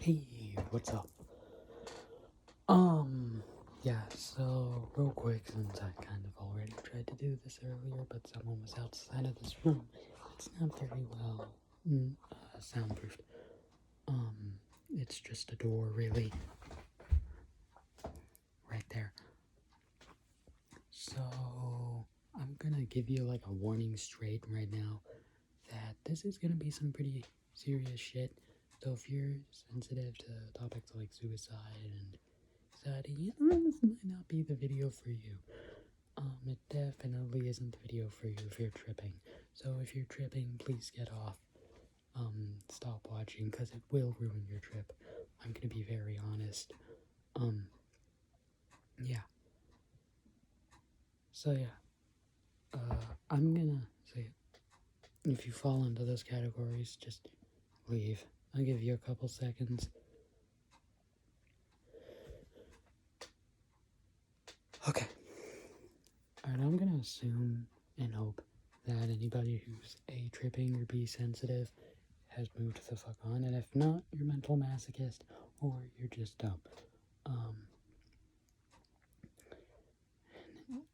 Hey, what's up? Yeah, so real quick, since I kind of already tried to do this earlier, but someone was outside of this room, it's not very well soundproofed. It's just a door, really, right there. So, I'm gonna give you like a warning straight right now that this is gonna be some pretty serious shit. So if you're sensitive to topics like suicide and anxiety, this might not be the video for you. It definitely isn't the video for you if you're tripping. So if you're tripping, please get off. Stop watching because it will ruin your trip. I'm gonna be very honest. Yeah. So yeah. I'm gonna say it. If you fall into those categories, just leave. I'll give you a couple seconds. Okay. Alright, I'm gonna assume and hope that anybody who's A, tripping or B, sensitive has moved the fuck on, and if not, you're mental masochist or you're just dumb.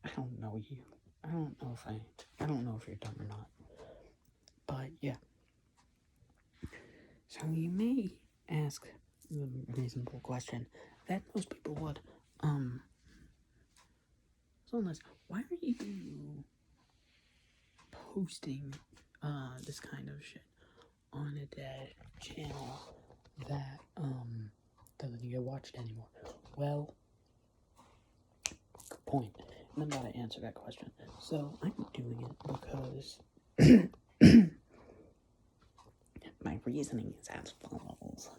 I don't know you. I don't know if you're dumb or not. But yeah. So you may ask the reasonable question that most people would. So unless, why are you posting this kind of shit on a dead channel that doesn't get watched anymore? Well, good point. And I'm about to answer that question. So I'm doing it because my reasoning is as follows.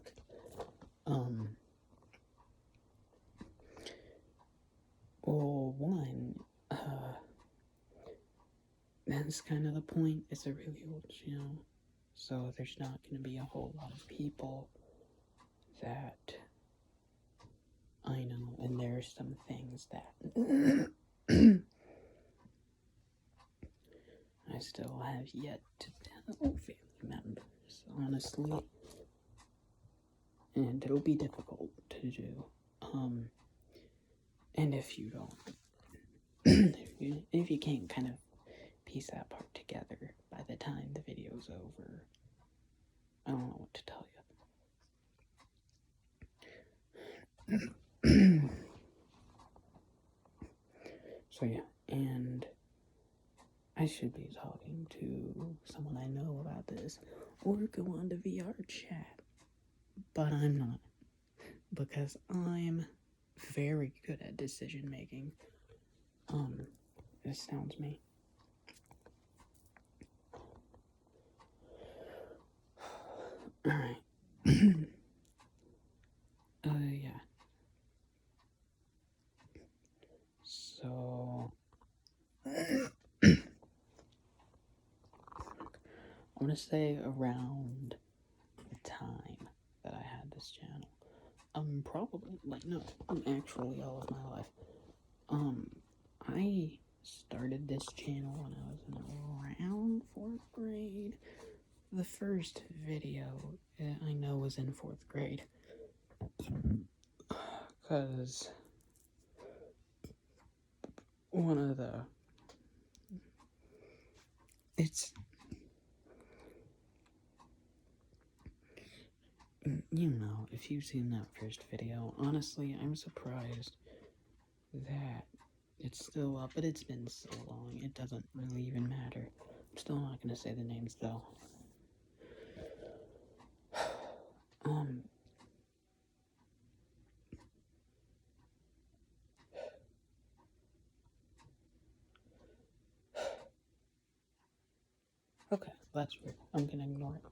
Well, one, that's kind of the point. It's a really old channel, so there's not going to be a whole lot of people that I know, and there's some things that I still have yet to tell family members, honestly, and it'll be difficult to do. And if you don't, if you can't kind of piece that part together by the time the video's over, I don't know what to tell you. So yeah, and I should be talking to someone I know about this, or go on to VR chat, but I'm not, because I'm very good at decision making. This sounds me. Alright. Yeah. So, I want to say around the time that I had this channel. Probably, actually all of my life. I started this channel when I was in around 4th grade. The first video I know was in 4th grade. Because one of the... You know, if you've seen that first video, honestly, I'm surprised that it's still up, but it's been so long, it doesn't really even matter. I'm still not gonna say the names, though. Okay, that's weird. I'm gonna ignore it.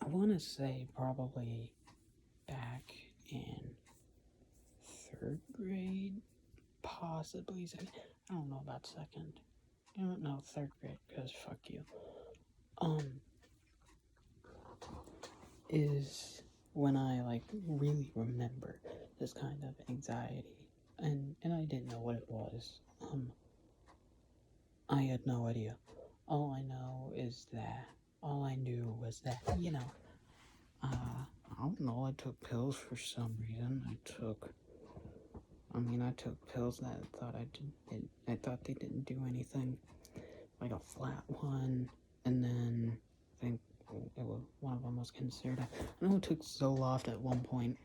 I wanna say probably back in 3rd grade, possibly second. I don't know about second. I don't know 3rd grade, because fuck you. Is when I, really remember this kind of anxiety. And I didn't know what it was. I had no idea. All I know is that all I knew was that, I don't know, I took pills for some reason. I took pills that I thought they didn't do anything, like a flat one, and then I think one of them was considered. I know I took Zoloft at one point.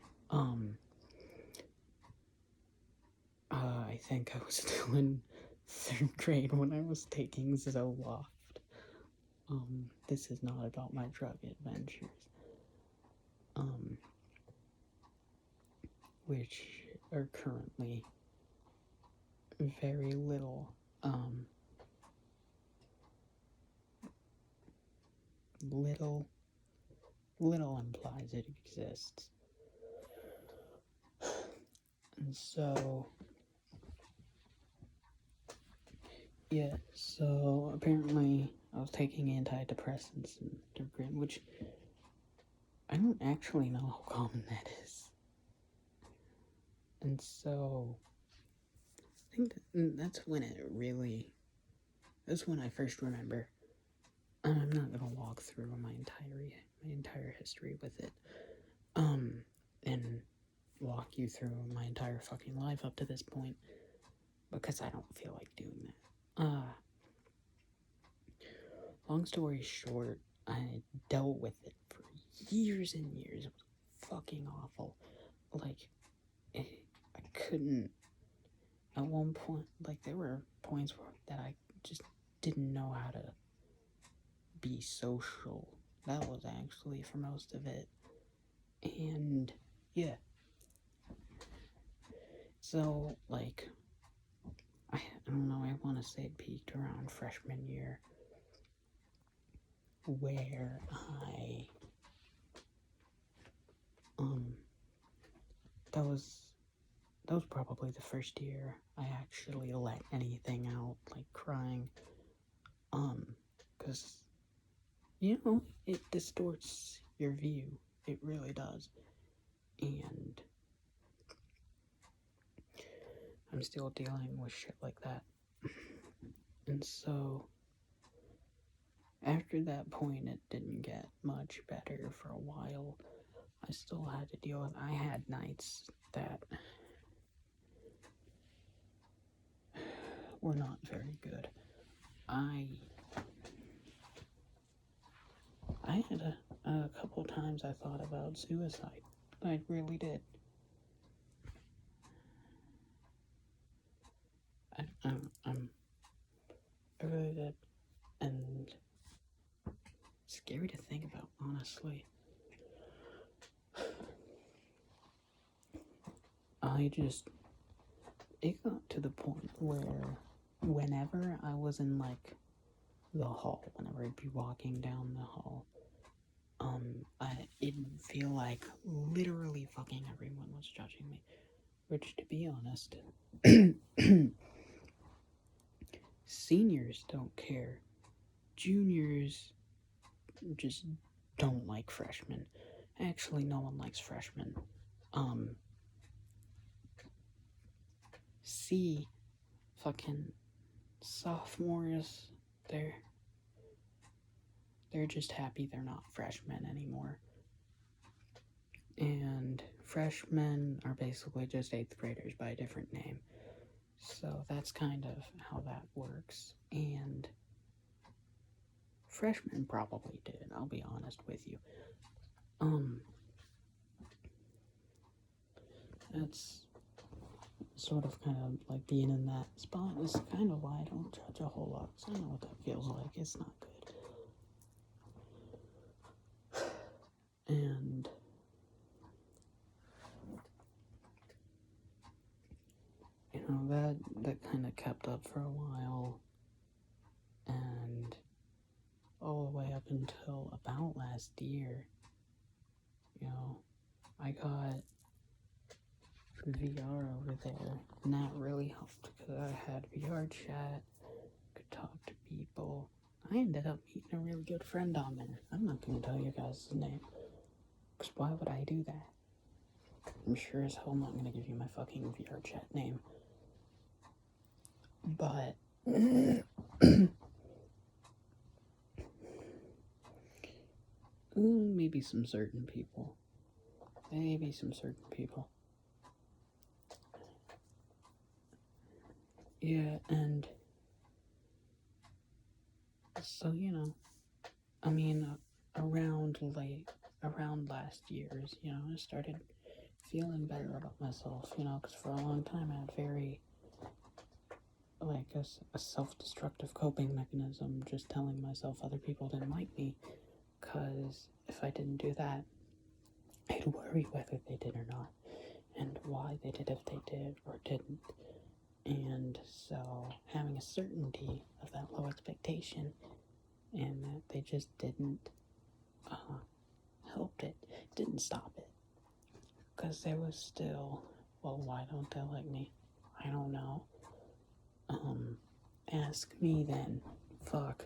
I think I was still in 3rd grade when I was taking Zoloft. This is not about my drug adventures. Which are currently very little. Little implies it exists. And so, yeah, so apparently I was taking antidepressants in 3rd grade, which I don't actually know how common that is. And so, I think that's when I first remember. I'm not gonna walk through my entire history with it, and walk you through my entire fucking life up to this point, because I don't feel like doing that. Long story short, I dealt with it for years and years. It was fucking awful. Like, I couldn't, at one point, like, there were points that I just didn't know how to be social. That was actually for most of it. And, yeah. So, like, I don't know, I want to say it peaked around freshman year, where that was probably the first year I actually let anything out, like crying, because, it distorts your view, it really does, and I'm still dealing with shit like that, and so, after that point, it didn't get much better for a while. I still had to deal with, I had nights that were not very good. I had a couple times I thought about suicide. I really did. I really did. And scary to think about, honestly. It got to the point where whenever I was in, like, the hall, whenever I'd be walking down the hall, it would feel like literally fucking everyone was judging me. Which, to be honest, seniors don't care. Juniors just don't like freshmen. Actually, no one likes freshmen. See, fucking sophomores, they're just happy they're not freshmen anymore. And freshmen are basically just 8th graders by a different name. So that's kind of how that works. And freshmen probably did, I'll be honest with you. That's sort of kind of like being in that spot is kind of why I don't judge a whole lot, because I know what that feels like. It's not good. And that kind of kept up for a while, and all the way up until about last year, I got VR over there, and that really helped, because I had VR chat, could talk to people. I ended up meeting a really good friend on there. I'm not going to tell you guys his name, because why would I do that? I'm sure as hell not going to give you my fucking VR chat name. But Maybe some certain people. Maybe some certain people. Yeah, and so, I mean, around last year's, I started feeling better about myself, because for a long time I had very, like, a self-destructive coping mechanism, just telling myself other people didn't like me, because if I didn't do that, I'd worry whether they did or not, and why they did if they did or didn't. And so having a certainty of that low expectation and that they just didn't help it, didn't stop it. Because there was still, well, why don't they like me? I don't know. Ask me then. Fuck.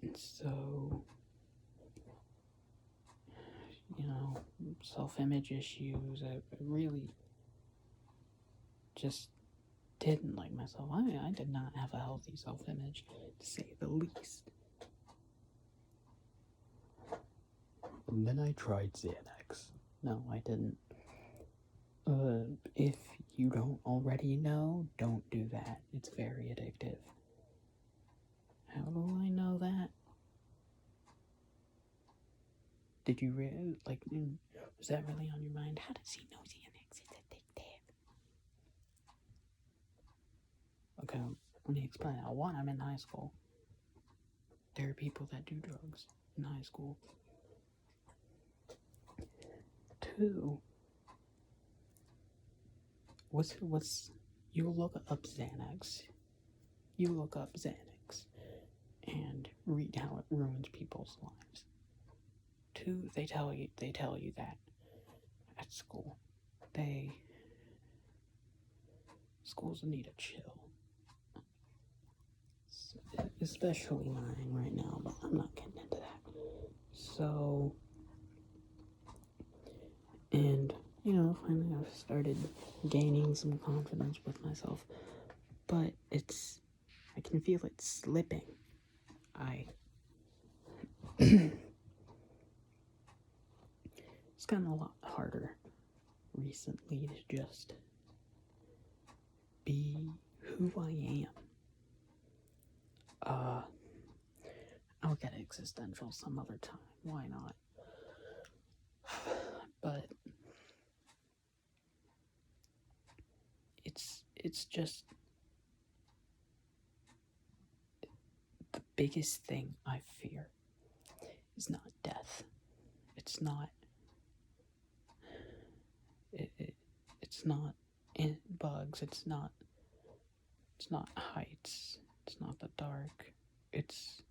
And so, self-image issues, I really just didn't like myself. I did not have a healthy self-image, to say the least. And then I tried Xanax. No, I didn't. If you don't already know, don't do that. It's very addictive. How do I know that? Did you really, was that really on your mind? How does he know Xanax is addictive? Okay, let me explain. One, I'm in high school. There are people that do drugs in high school. Two, you look up Xanax. You look up Xanax and read how it ruins people's lives. Two, they tell you that at school. Schools need a chill. Especially mine right now, but I'm not getting into that. So, and, finally I've started gaining some confidence with myself, but I can feel it slipping. It's gotten a lot harder recently to just be who I am. I'll get existential some other time. Why not? But it's just the biggest thing I fear is not death. It's not bugs. It's not heights. It's not the dark. It's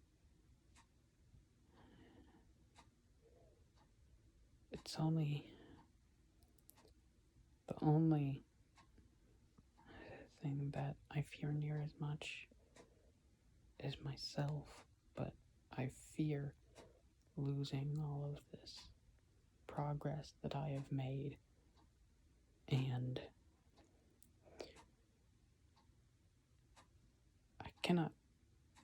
the only thing that I fear near as much is myself, but I fear losing all of this progress that I have made, and I cannot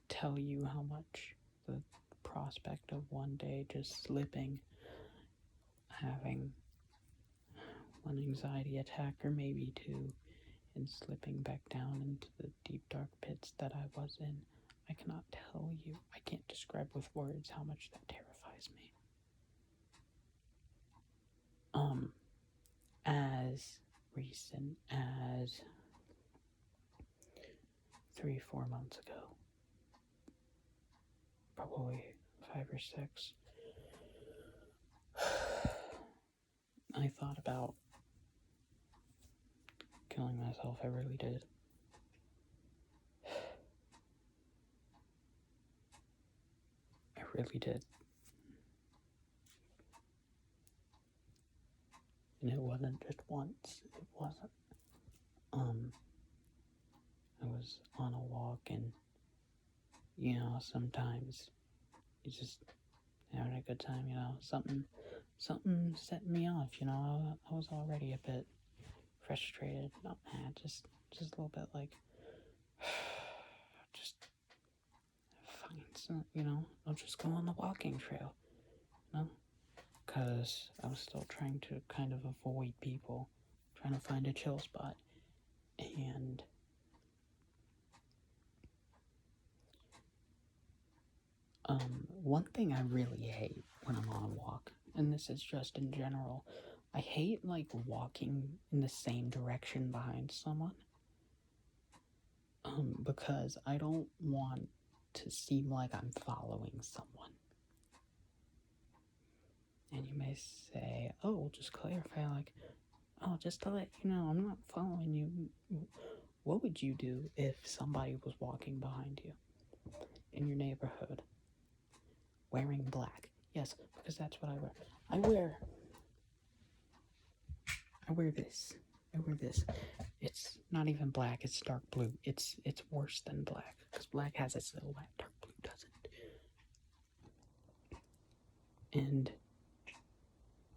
tell you how much the prospect of one day just slipping, having one anxiety attack or maybe two, and slipping back down into the deep dark pits that I was in. I cannot tell you, I can't describe with words how much that terrifies me. As recent as 3-4 months ago, probably 5 or 6, I thought about killing myself. I really did. I really did. And it wasn't just once. It wasn't. I was on a walk, and sometimes you just having a good time, something set me off, I was already a bit frustrated, not mad, just a little bit like, I'll just go on the walking trail, because I was still trying to kind of avoid people, trying to find a chill spot, and one thing I really hate when I'm on a walk, and this is just in general, I hate, like, walking in the same direction behind someone, because I don't want to seem like I'm following someone. And you may say, oh, just clarify, like, oh, just to let you know, I'm not following you. What would you do if somebody was walking behind you in your neighborhood wearing black? Yes, because that's what I wear. I wear this. It's not even black, it's dark blue. It's worse than black, because black has a silhouette, dark blue doesn't. And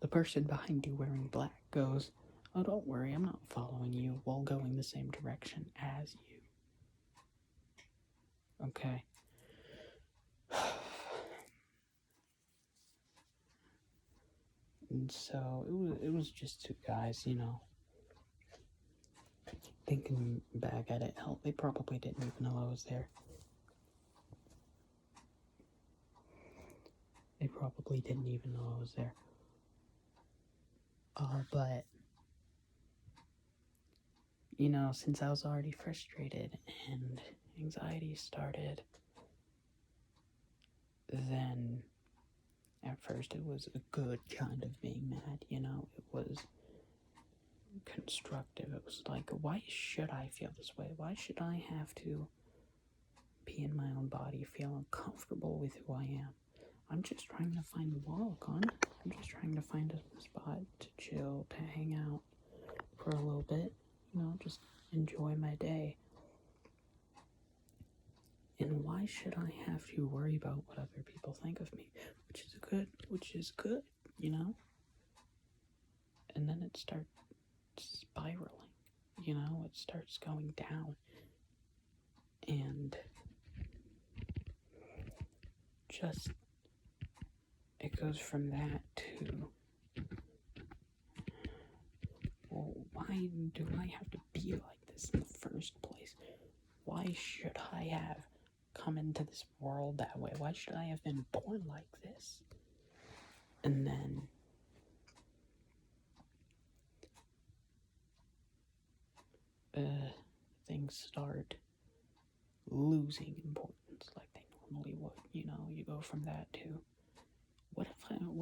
the person behind you wearing black goes, oh, don't worry, I'm not following you while going the same direction as you. Okay. And so it was just two guys, thinking back at it, hell, they probably didn't even know I was there. They probably didn't even know I was there. But, since I was already frustrated and anxiety started, then at first it was a good kind of being mad, it was constructive. It was like, why should I feel this way? Why should I have to be in my own body, feel uncomfortable with who I am? I'm just trying to find a walk on. I'm just trying to find a spot to chill, to hang out for a little bit, just enjoy my day. And why should I have to worry about what other people think of me? Which is good, And then it starts spiraling, it starts going down. And just, it goes from that to, well, why do I have to be like this in the first place? Why should I have come into this world that way? Why should I have been born like this? And then things start losing importance like they normally would. You go from that to, what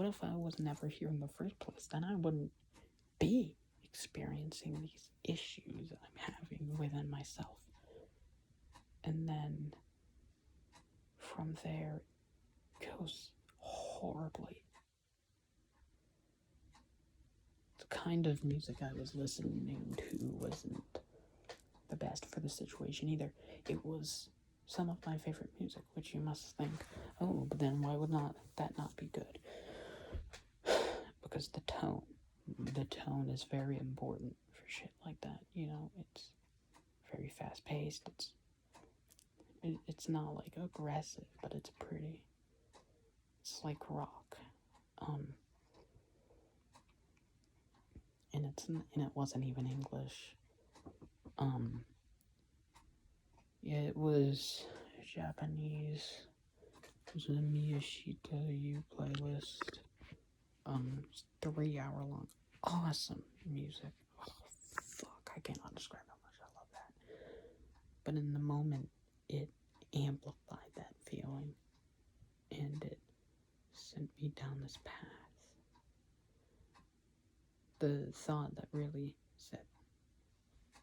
if I was never here in the first place? Then I wouldn't be experiencing these issues I'm having within myself. And then from there, it goes horribly. The kind of music I was listening to wasn't the best for the situation either. It was some of my favorite music, which you must think, oh, but then why would that not be good? Because the tone is very important for shit like that. It's very fast paced. It's not like aggressive, but it's pretty. It's like rock. And it wasn't even English. Yeah, it was Japanese. It was a Miyashita U playlist. 3-hour long. Awesome music. Oh, fuck, I cannot describe how much I love that. But in the moment, it amplified that feeling. And it sent me down this path. The thought that really set,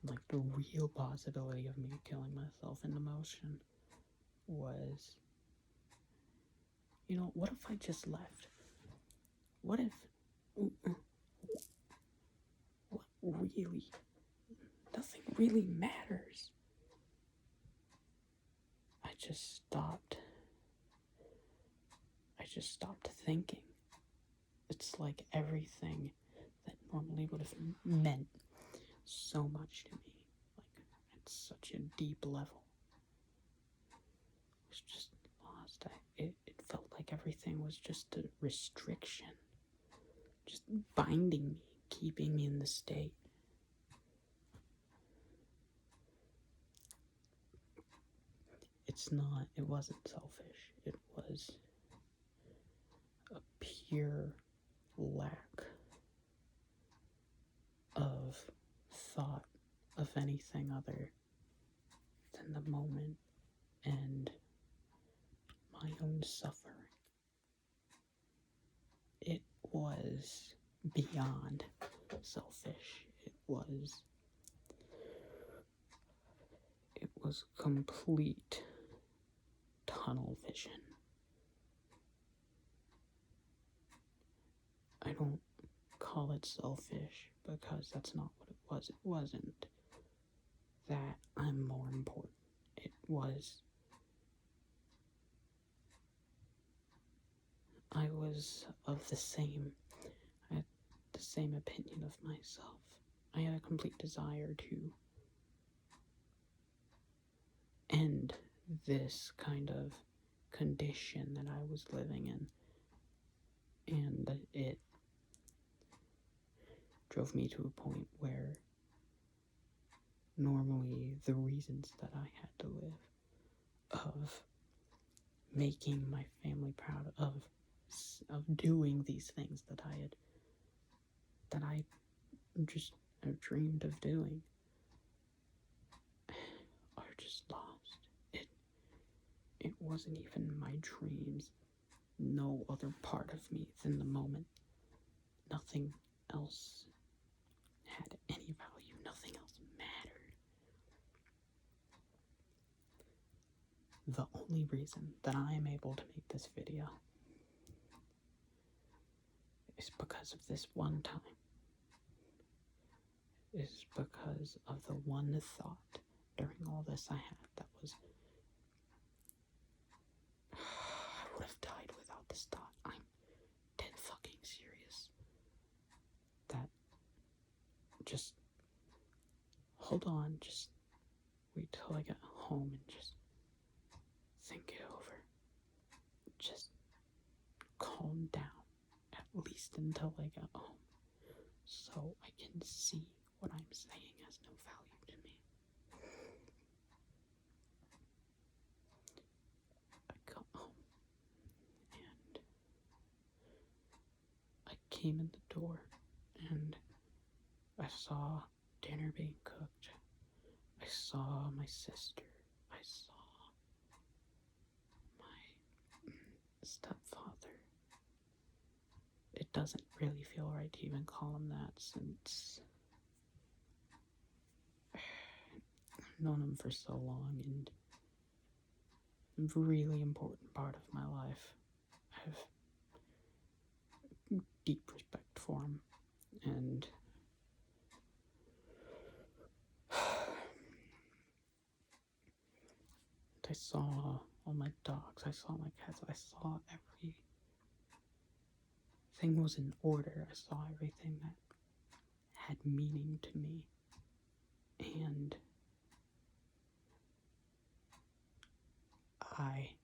like, the real possibility of me killing myself into motion was, what if I just left? What if, what really, nothing really matters. I just stopped thinking. It's like everything that normally would have meant so much to me, like at such a deep level, was just lost. I like everything was just a restriction, just binding me, keeping me in the state. It wasn't selfish. It was a pure lack of thought of anything other than the moment and my own suffering. It was beyond selfish. It was complete tunnel vision. I don't call it selfish because that's not what it was. It wasn't that I'm more important. It was I had the same opinion of myself. I had a complete desire to end this kind of condition that I was living in. And it drove me to a point where normally the reasons that I had to live, of making my family proud, of doing these things that I just have dreamed of doing, are just lost. It wasn't even my dreams. No other part of me than the moment. Nothing else had any value. Nothing else mattered. The only reason that I am able to make this video is because of this one time. Is because of the one thought during all this I had that was, I would have died without this thought. I'm dead fucking serious. That, just hold on, just wait till I get home and just think it over. Just calm down, at least until I get home, so I can see what I'm saying has no value to me. I got home, and I came in the door, and I saw dinner being cooked. I saw my sister. I saw my stepfather. It doesn't really feel right to even call him that, since I've known him for so long, and a really important part of my life. I have deep respect for him, and I saw all my dogs, I saw my cats, I saw everything was in order. I saw everything that had meaning to me, and I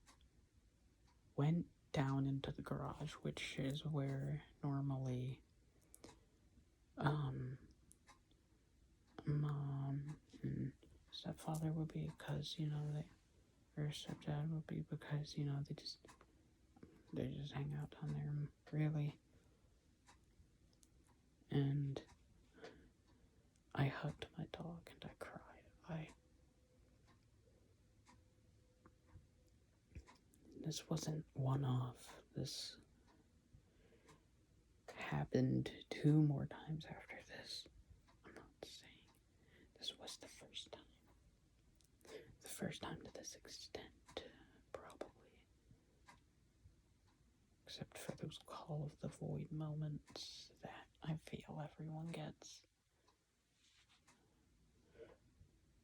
went down into the garage, which is where normally mom and stepfather would be, because or stepdad would be, because they just hang out down there, really. And I hugged my dog and I cried. This wasn't one-off. This happened 2 more times after this. I'm not saying this was the first time. The first time to this extent, probably. Except for those Call of the Void moments that I feel everyone gets.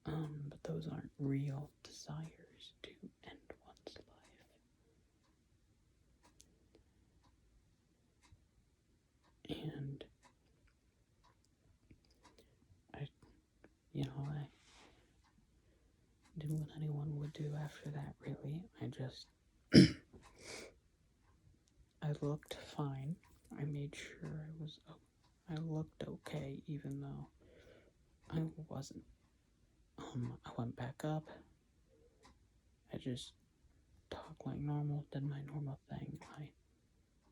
But those aren't real desires to end one's life. And I did what anyone would do after that, really. I just I looked fine. I made sure I looked okay, even though I wasn't. I went back up. I just talked like normal, did my normal thing. I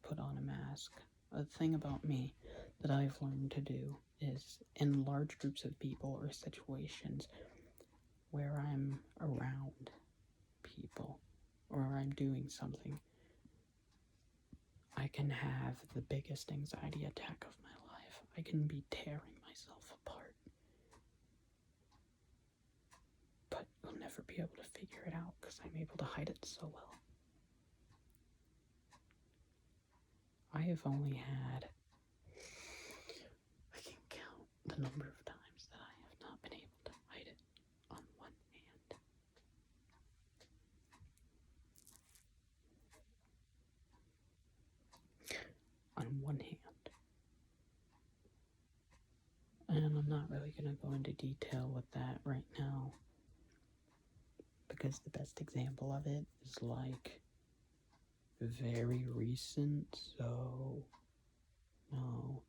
put on a mask. A thing about me that I've learned to do is in large groups of people or situations where I'm around people or I'm doing something, I can have the biggest anxiety attack of my life. I can be tearing myself apart. But you'll never be able to figure it out because I'm able to hide it so well. I have only had, I can count the number of times that I have not been able to hide it on one hand. On one hand. And I'm not really going to go into detail with that right now because the best example of it is like very recent, so no.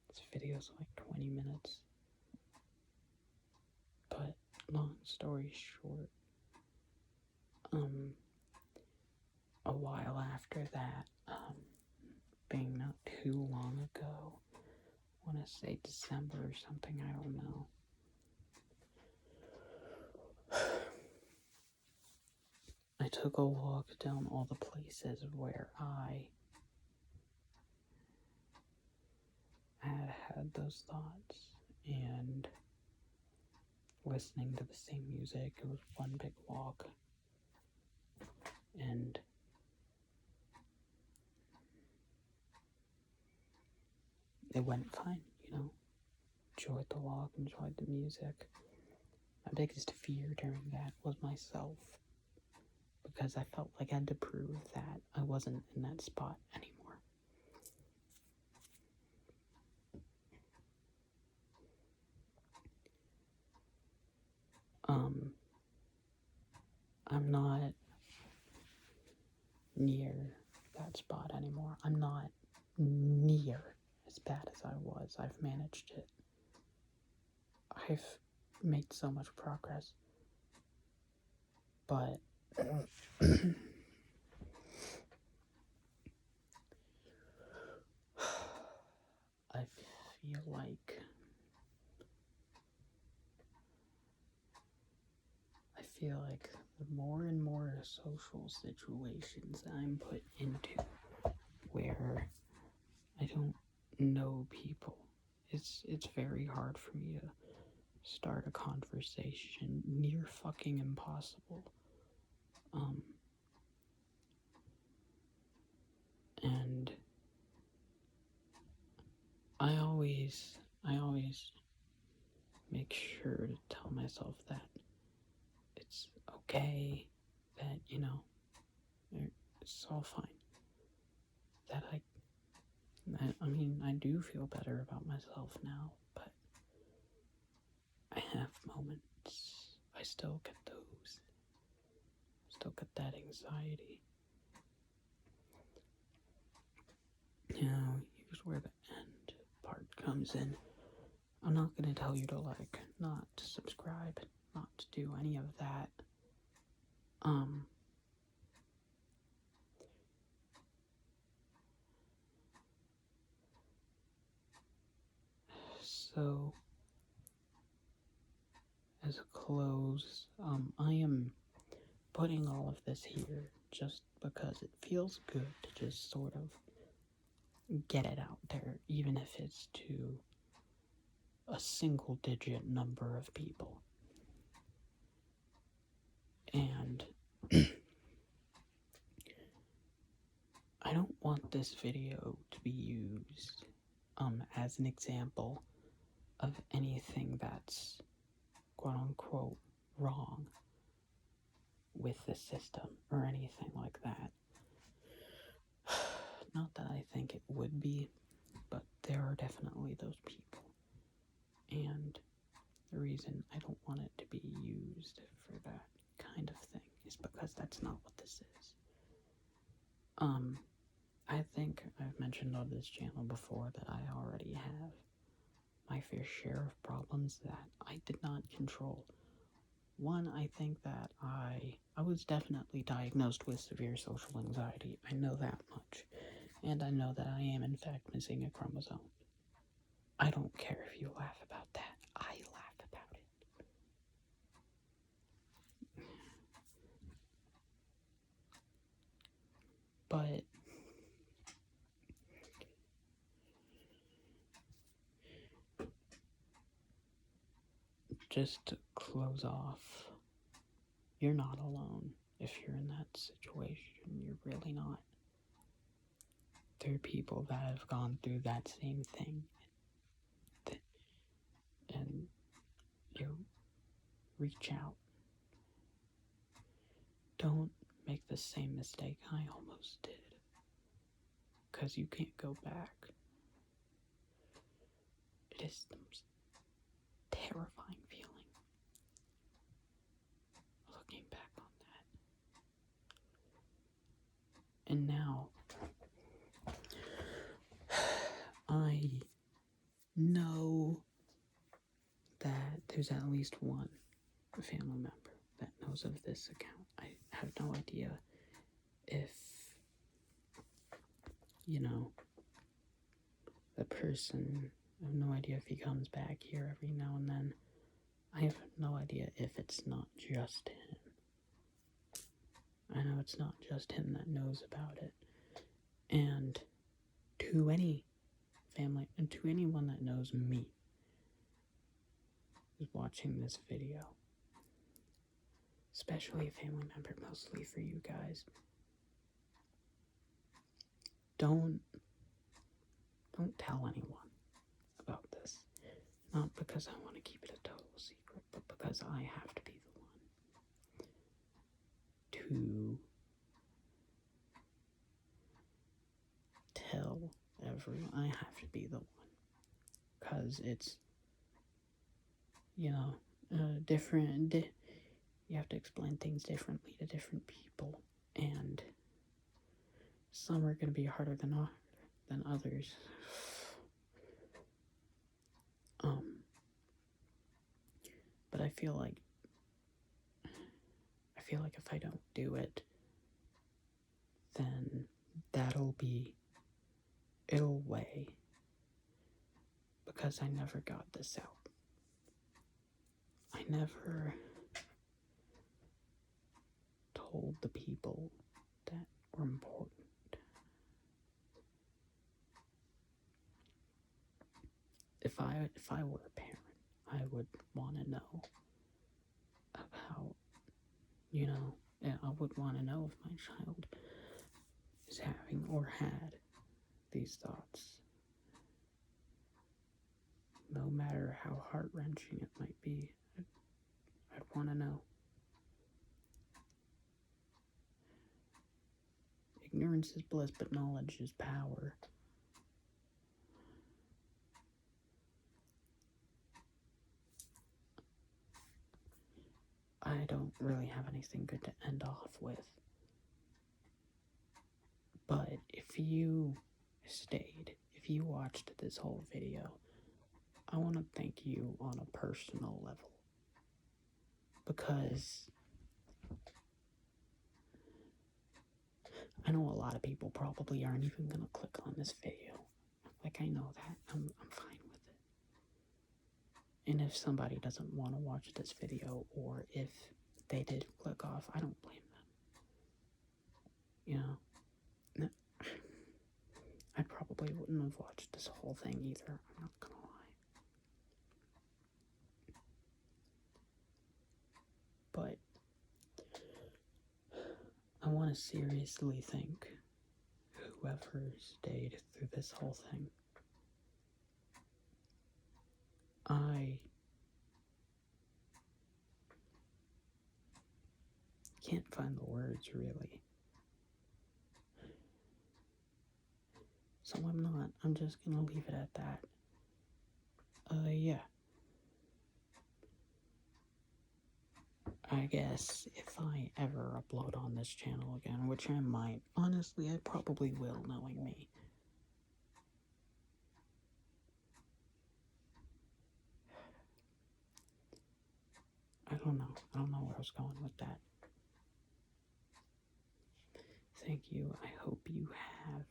This video's like 20 minutes. But long story short, a while after that, being not too long ago, I want to say December or something, I don't know. I took a walk down all the places where I had those thoughts, and listening to the same music. It was one big walk, and it went fine, enjoyed the walk, enjoyed the music. My biggest fear during that was myself, because I felt like I had to prove that I wasn't in that spot anymore. I'm not near that spot anymore. I'm not near as bad as I was. I've managed it. I've made so much progress. But I feel like the more and more social situations I'm put into where I don't know people, it's very hard for me to start a conversation. Near fucking impossible. And I always make sure to tell myself that it's okay, that, it's all fine. That I do feel better about myself now, but I have moments. I still get those. Still get that anxiety. Here's where the end part comes in. I'm not gonna tell you to not to subscribe, not to do any of that. So, as a close, I am putting all of this here just because it feels good to just sort of get it out there, even if it's to a single digit number of people. And I don't want this video to be used as an example of anything that's quote unquote wrong with the system or anything like that. Not that I think it would be, but there are definitely those people. And the reason I don't want it to be used for that kind of thing, is because that's not what this is. I think I've mentioned on this channel before that I already have my fair share of problems that I did not control. One, I think that I was definitely diagnosed with severe social anxiety. I know that much. And I know that I am, in fact, missing a chromosome. I don't care if you laugh about that. I laugh about it. But just to close off, you're not alone. If you're in that situation, you're really not. There are people that have gone through that same thing. And you reach out. Don't make the same mistake I almost did. Because you can't go back. It is the most terrifying feeling. Looking back on that. And now, I know that there's at least one family member that knows of this account. I have no idea if, the person, I have no idea if he comes back here every now and then. I have no idea if it's not just him. I know it's not just him that knows about it. And to any family, and to anyone that knows me, is watching this video, especially a family member, mostly for you guys, don't tell anyone about this. Not because I want to keep it a total secret, but because I have to be the one to tell everyone. I have to be the one. Because it's, different. You have to explain things differently to different people. And some are going to be harder than others. But I feel like if I don't do it, then it'll weigh, because I never got this out. I never told the people that were important. If I were a parent, I would want to know about, I would want to know if my child is having or had these thoughts. No matter how heart-wrenching it might be, I'd want to know. Ignorance is bliss, but knowledge is power. I don't really have anything good to end off with. But if you stayed, if you watched this whole video, I want to thank you on a personal level. Because I know a lot of people probably aren't even going to click on this video. Like, I know that. I'm fine with it. And if somebody doesn't want to watch this video, or if they did click off, I don't blame them. I probably wouldn't have watched this whole thing either. I'm not gonna lie. But I want to seriously thank whoever stayed through this whole thing. I can't find the words, really. So I'm just gonna leave it at that. Yeah. I guess if I ever upload on this channel again, which I might, honestly, I probably will, knowing me. I don't know. I don't know where I was going with that. Thank you. I hope you have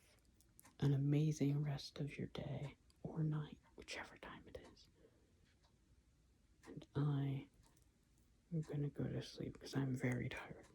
an amazing rest of your day or night, whichever time it is. And I am gonna go to sleep because I'm very tired.